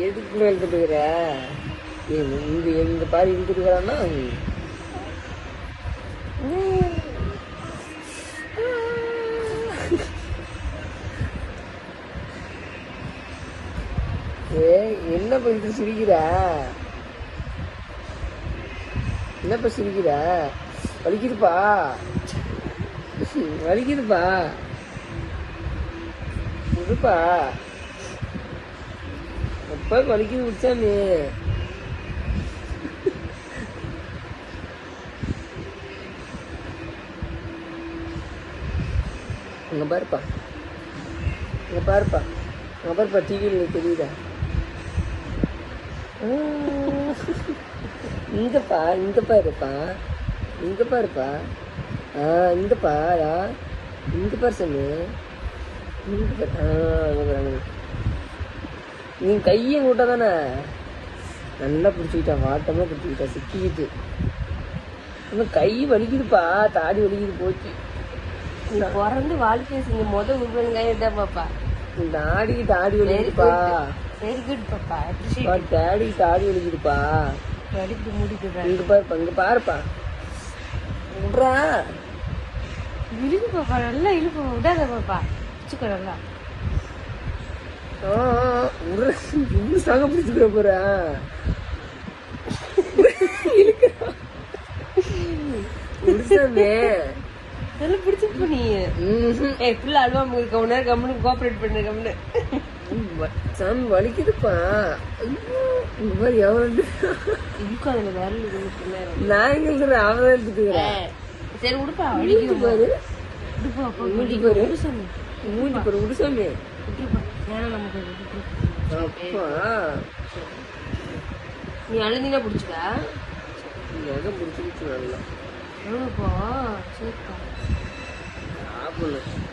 எதுக்கு மேல் கட்டுக்கிற இந்த பாரு இழுத்துக்கிறான்னா என்னப்பா இது சிரிக்கிற? என்னப்பா சிரிக்கிற? வலிக்குதுப்பா, வலிக்குதுப்பா, விடுப்பா. அப்பா வலிக்குது விட்டாமே. அங்க பாருப்பா, அங்க பாருப்பா, அங்க பாருப்பா, டிவியில் தெரியுதா? இங்க பாருப்பா, இங்க பாருப்பா. இங்க பாரா, இங்க பாரு சாமி, இங்க பாரு. நீ கையை கூட்ட தானே நல்லா பிடிச்சிக்கிட்டா, வாட்டமா பிடிச்சிக்கிட்டா, சிக்கிக்கிட்டு. இன்னும் கை வலிக்குதுப்பா, தாடி வலிக்குது போச்சு. நீ பிறந்து வாழ்க்கையை செஞ்ச முதல் கைதான் பாப்பா. தாடிக்கு தாடி வலிக்குதுப்பா. வெரி குட் பாப்பா. டேடிக்கு தாடி வலிக்குதுப்பா. வலிக்கு முடிக்குதா? இங்க பாருப்பா, இங்க பாருப்பா, விட்றா. இழுக்கு பாப்பா, நல்லா இழுப்பு, விடாத பாப்பா, பிடிச்சுக்கோ நல்லா. இன்னும் சாங்க பிடிச்சுக்கிற போறா. நல்லா பிடிச்சிருப்ப நீ. ஃபுல்லா அழுவாம இருக்க, உன்ன கம்முனு கோஆபரேட் பண்ணு, கம்முனு. சாமி வலிக்குதுப்பா. இந்த மாதிரி எவ்வளவு இருக்கு அதுல விரல் நான் எங்க இருக்கிறேன், அவன் எடுத்துக்கிறேன். சரி உடுப்பா, வலிக்குது பாரு. மூஞ்சி பாரு, மூஞ்சி பாரு, உடுசாமி. அப்பா நீ அழுந்தினா பிடிச்சிக்கா, பிடிச்சிக்கிச்சு நல்லா. எவ்வளோப்பா சரிப்பா சாப்பிடணும்.